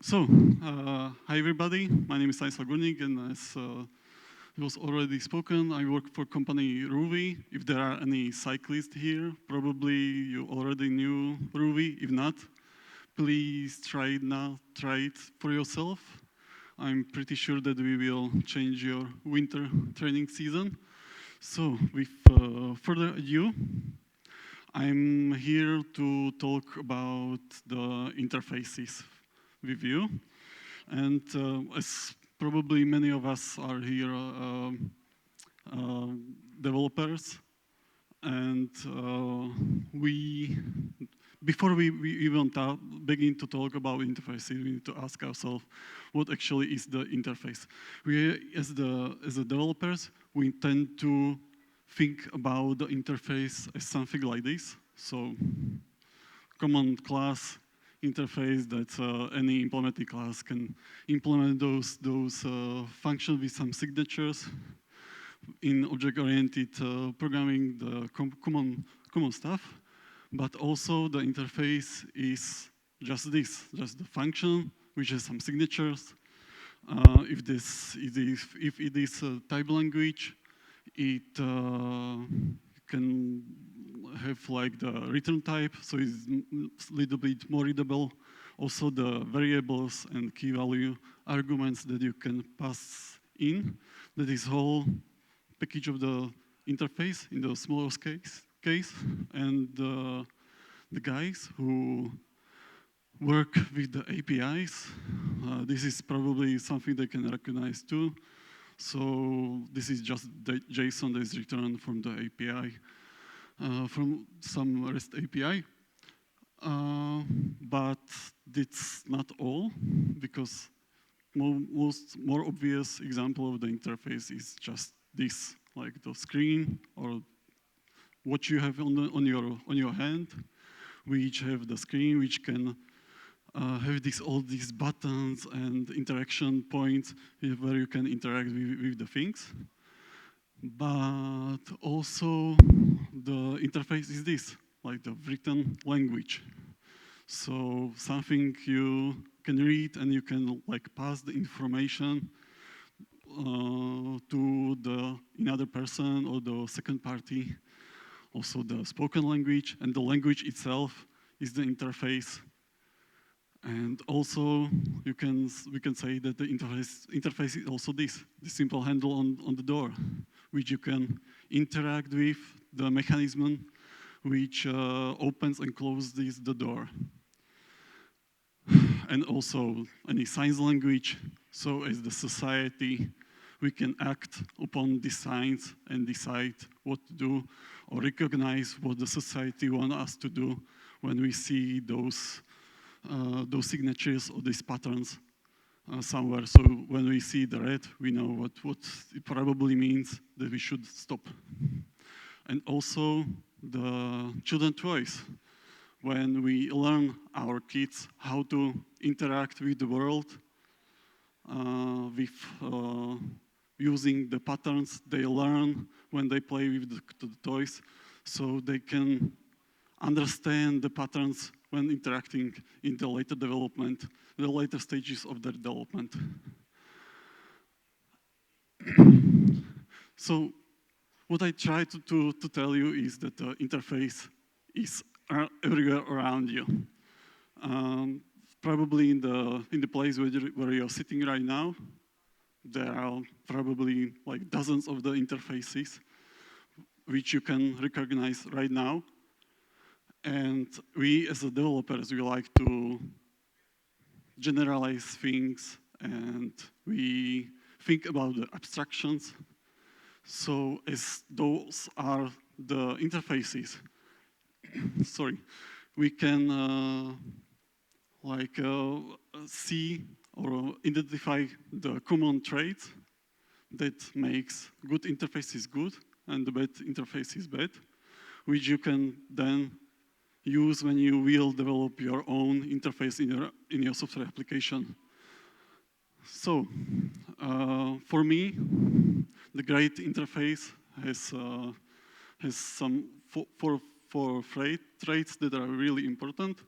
Hi everybody. My name is Stanislav Gurni, and as it was already spoken, I work for company Ruby. If there are any cyclists here, probably you already knew Ruby. If not, please try it now. Try it for yourself. I'm pretty sure that we will change your winter training season. So, with further ado, I'm here to talk about the interfaces with you. And as probably many of us are here uh, developers, and before we even begin to talk about interfaces, we need to ask ourselves what actually is the interface. We, as the developers, we tend to think about the interface as something like this. So, common class interface that any implementing class can implement those functions with some signatures. In object-oriented programming, the common stuff, but also the interface is just this, just the function which has some signatures. If it is a type language, it can have like the return type, so it's a little bit more readable. Also the variables and key value arguments that you can pass in. That is whole package of the interface in the smallest case. And the guys who work with the APIs, this is probably something they can recognize too. So this is just the JSON that is returned from the API, from some REST API. But it's not all, because more obvious example of the interface is just this, like the screen or what you have on your hand. We each have the screen which can have all these buttons and interaction points where you can interact with the things. But also the interface is this, like the written language. So something you can read and you can like pass the information to the another person or the second party. Also the spoken language, and the language itself is the interface. And also we can say that the interface is also this, the simple handle on the door, which you can interact with the mechanism which opens and closes the door. And also any signs language, so as the society, we can act upon these signs and decide what to do, or recognize what the society wants us to do when we see those signatures or these patterns somewhere. So when we see the red, we know what it probably means that we should stop. And also the children's choice. When we learn our kids how to interact with the world, with using the patterns they learn when they play with the toys, so they can understand the patterns when interacting in the later development, the later stages of their development. So what I try to tell you is that the interface is everywhere around you. Probably in the place where you're sitting right now, there are probably like dozens of the interfaces which you can recognize right now. And we as developers, we like to generalize things, and we think about the abstractions. So as those are the interfaces, sorry, we can see or identify the common traits that makes good interfaces good and the bad interfaces bad, which you can then use when you will develop your own interface in your software application. So, for me, the great interface has some four traits that are really important.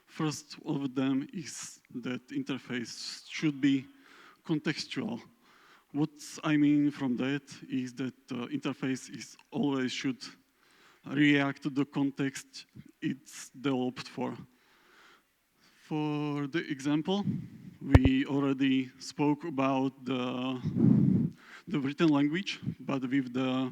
First of them is that interface should be contextual. What I mean from that is that the interface is always should react to the context it's developed for. For the example, we already spoke about the written language, but with the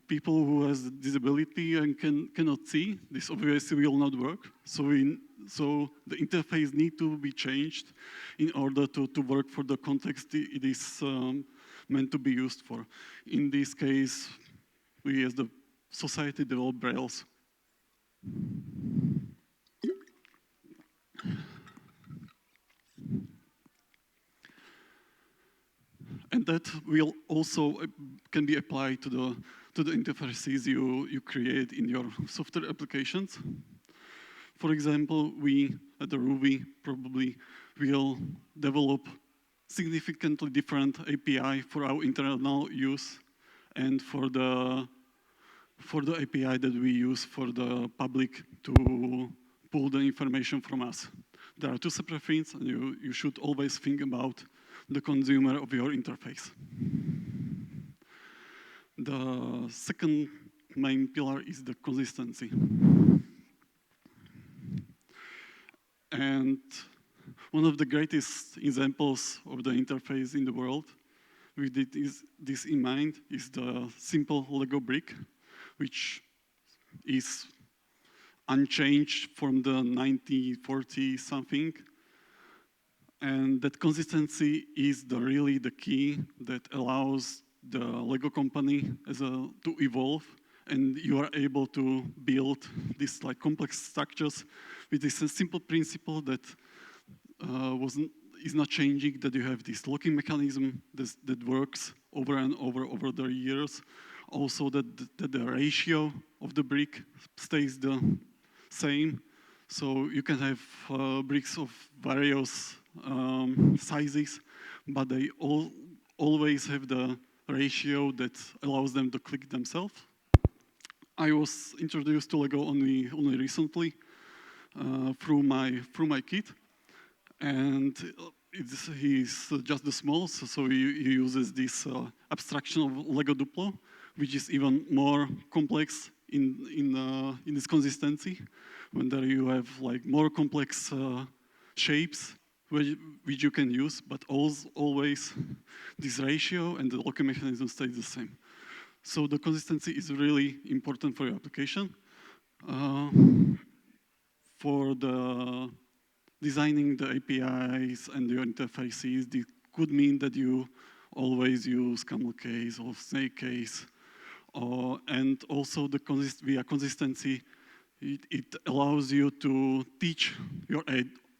people who has disability and cannot see, this obviously will not work. So the interface need to be changed in order to work for the context it is meant to be used for. In this case, we as the society develop Brailles. And that will also can be applied to the interfaces you create in your software applications. For example, we at the Ruby probably will develop significantly different API for our internal use and for the API that we use for the public to pull the information from us. There are two separate things, and you should always think about the consumer of your interface. The second main pillar is the consistency. And one of the greatest examples of the interface in the world with this in mind is the simple Lego brick, which is unchanged from the 1940 something. And that consistency is really the key that allows the Lego company to evolve, and you are able to build these like complex structures with this simple principle that is not changing, that you have this locking mechanism that works over and over the years. Also that the ratio of the brick stays the same. So you can have bricks of various sizes, but they always have the ratio that allows them to click themselves. I was introduced to Lego only recently through my kid, and he's just the small, so he uses this abstraction of Lego Duplo, which is even more complex in this consistency, when there you have like more complex shapes which you can use, but always this ratio and the locking mechanism stays the same. So the consistency is really important for your application. For the designing the APIs and your interfaces, it could mean that you always use camel case or snake case. And also via consistency, it allows you to teach your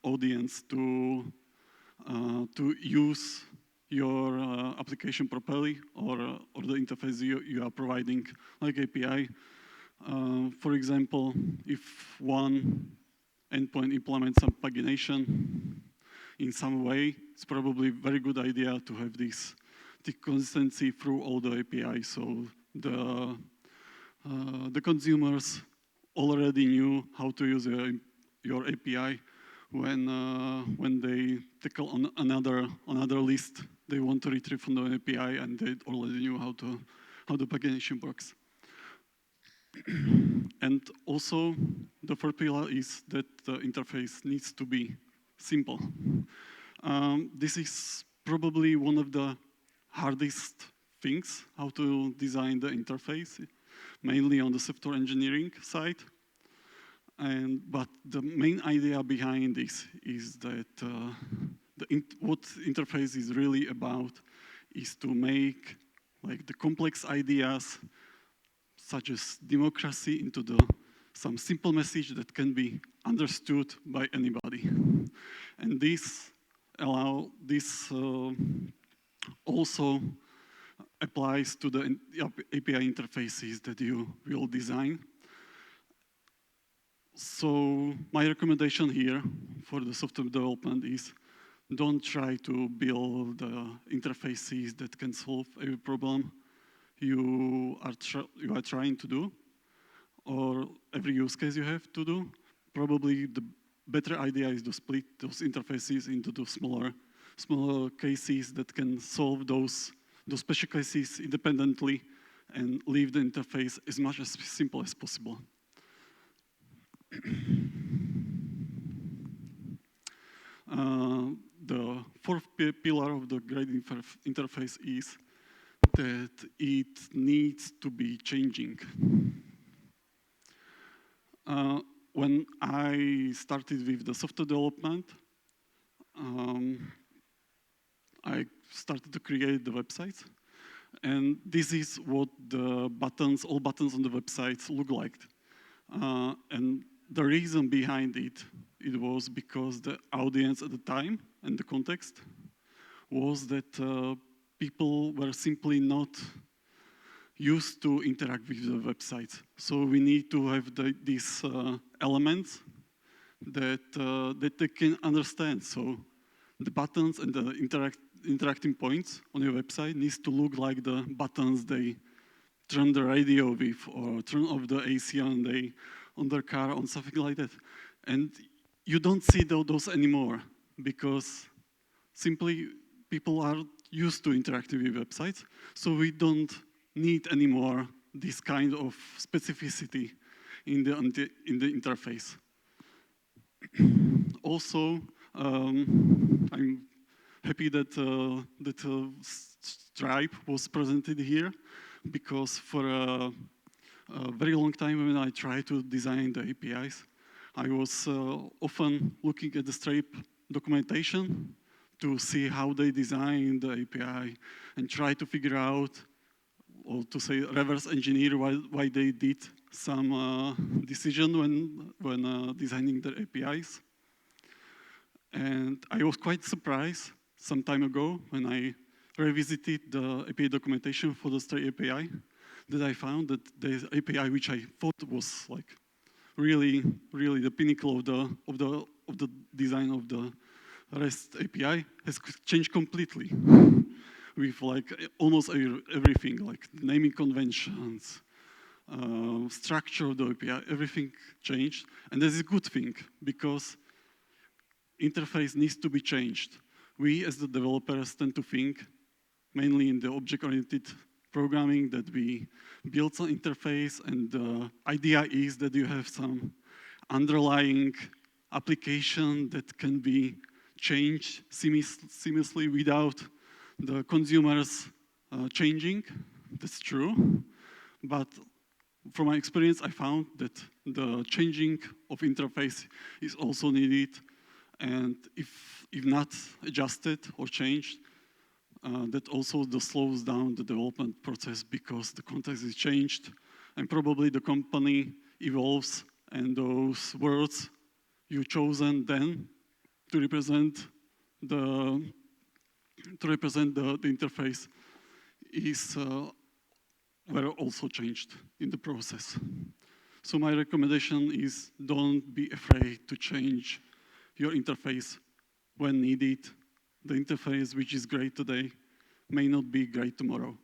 audience to use your application properly, or the interface you are providing, like API. For example, if one endpoint implements some pagination in some way, it's probably a very good idea to have the consistency through all the APIs. So the consumers already knew how to use your API when they tackle on another list they want to retrieve from the API, and they already knew how the pagination works. And also, the third pillar is that the interface needs to be simple. This is probably one of the hardest things, how to design the interface, mainly on the software engineering side. But the main idea behind this is that what interface is really about is to make like the complex ideas, such as democracy, into some simple message that can be understood by anybody. And this also applies to the API interfaces that you will design. So my recommendation here for the software development is don't try to build interfaces that can solve every problem you are trying to do, or every use case you have to do, probably the better idea is to split those interfaces into the smaller cases that can solve those special cases independently and leave the interface as much as simple as possible. The fourth pillar of the great interface is that it needs to be changing. When I started with the software development, I started to create the websites. And this is what the buttons, all buttons on the websites look like. And the reason behind it was because the audience at the time and the context was that people were simply not used to interact with the websites. So we need to have these elements that they can understand. So the buttons and the interacting points on your website needs to look like the buttons they turn the radio with or turn off the AC on their car or something like that. And you don't see those anymore because simply people are used to interacting with websites. So we don't need anymore this kind of specificity in the interface. Also, I'm happy that Stripe was presented here because for a very long time when I tried to design the APIs, I was often looking at the Stripe documentation to see how they design the API and try to figure out, or to say reverse engineer why they did some decision when designing their APIs. And I was quite surprised some time ago when I revisited the API documentation for the Stripe API that I found that the API, which I thought was like really the pinnacle of the design of the REST API, has changed completely with like almost everything, like naming conventions, structure of the API, everything changed, and that's a good thing because interface needs to be changed. We as the developers tend to think mainly in the object-oriented programming that we build some interface, and the idea is that you have some underlying application that can be changed seamlessly without the consumers changing. That's true, but from my experience, I found that the changing of interface is also needed, and if not adjusted or changed, that also slows down the development process because the context is changed and probably the company evolves and those words you chosen then to represent the interface were also changed in the process. So my recommendation is don't be afraid to change your interface when needed. The interface which is great today may not be great tomorrow.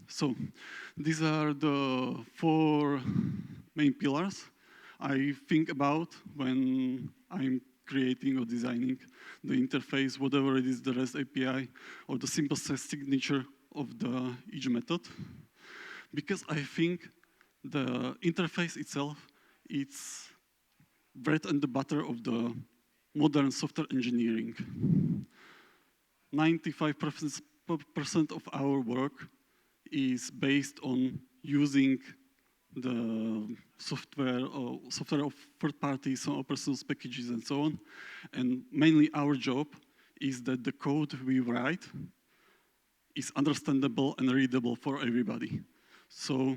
So these are the 4 main pillars I think about when I'm creating or designing the interface, whatever it is, the REST API or the simple signature of each method. Because I think the interface itself is bread and the butter of the modern software engineering. 95% of our work is based on using the software of third parties, open source packages, and so on. And mainly our job is that the code we write is understandable and readable for everybody. So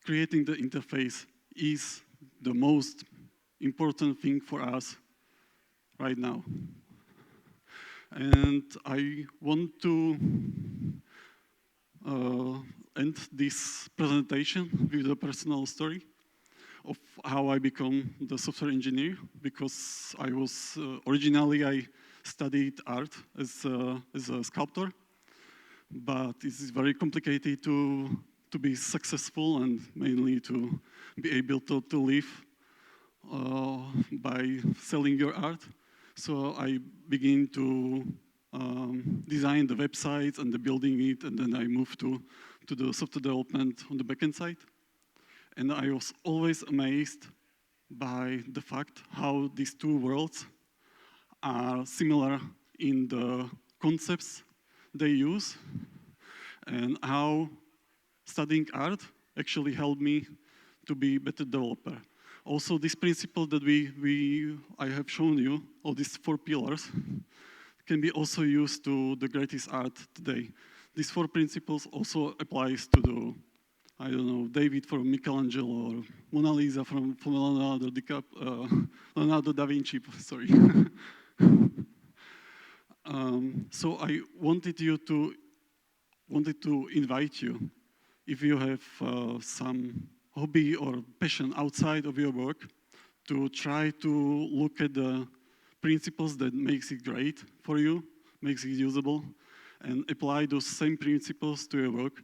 creating the interface is the most important thing for us right now. And I want to end this presentation with a personal story of how I become the software engineer, because I was originally I studied art as a sculptor, but it's very complicated to to be successful and mainly to be able to live by selling your art. So I begin to design the websites and the building it, and then I moved to the software development on the backend side. And I was always amazed by the fact how these two worlds are similar in the concepts they use, and how studying art actually helped me to be a better developer. Also, this principle that I have shown you, all these 4 pillars, can be also used to the greatest art today. These 4 principles also applies to the, I don't know, David from Michelangelo, or Mona Lisa from Leonardo da Vinci, sorry. So I wanted to invite you, if you have some hobby or passion outside of your work, to try to look at the principles that makes it great for you, makes it usable, and apply those same principles to your work.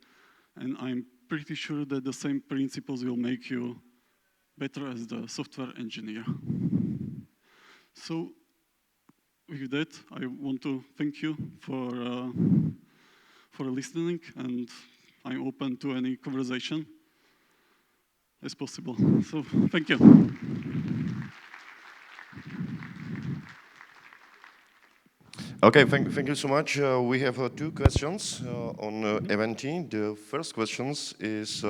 And I'm pretty sure that the same principles will make you better as the software engineer. So with that, I want to thank you for listening, and I'm open to any conversation as possible. So thank you. Okay, thank you so much. We have 2 questions on Eventy. The first question is,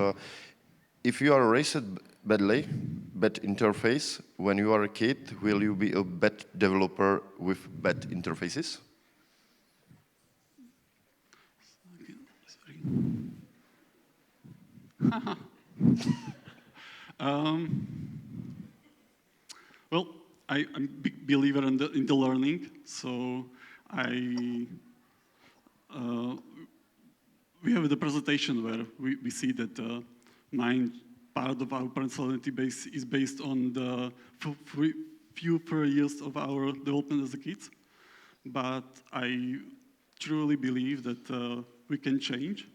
if you are raised badly, bad interface, when you are a kid, will you be a bad developer with bad interfaces? Well, I'm a big believer in the learning, so we have the presentation where we see that the main part of our personality base is based on the few years of our development as a kids. But I truly believe that we can change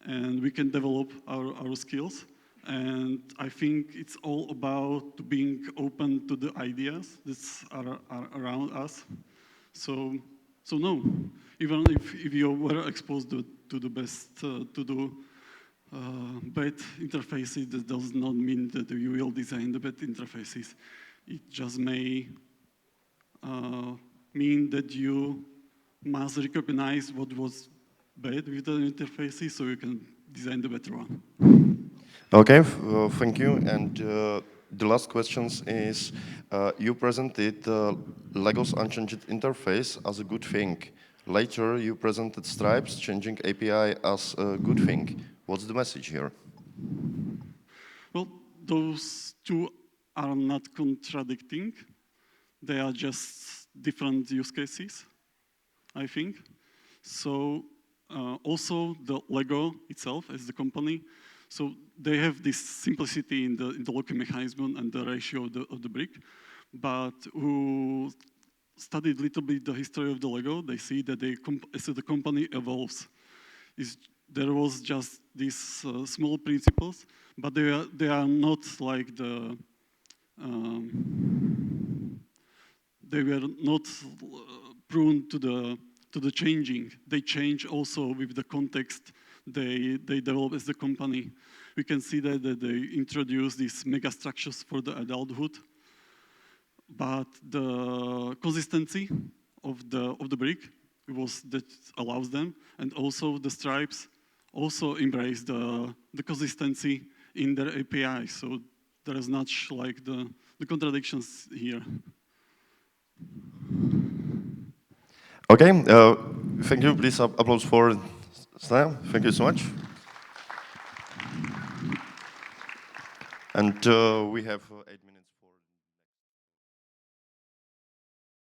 and we can develop our skills. And I think it's all about being open to the ideas that are around us. So no, even if you were exposed to the bad interfaces, that does not mean that you will design the bad interfaces. It just may mean that you must recognize what was bad with the interfaces so you can design the better one. Okay, thank you. And the last question is, you presented Lego's unchanged interface as a good thing. Later, you presented Stripe's changing API as a good thing. What's the message here? Well, those two are not contradicting. They are just different use cases, I think. So also the Lego itself as the company, so they have this simplicity in the locking mechanism and the ratio of the brick. But who studied a little bit the history of the Lego, they see that as the company evolves, there was just these small principles, but they are not like they were not prone to the changing. They change also with the context they develop as the company. We can see that they introduce these mega structures for the adulthood, but the consistency of the brick that allows them, and also the stripes also embrace the consistency in their API. So there is not like the contradictions here. Okay, thank you. Please applause for Stanislav. Thank you so much. And we have 8 minutes.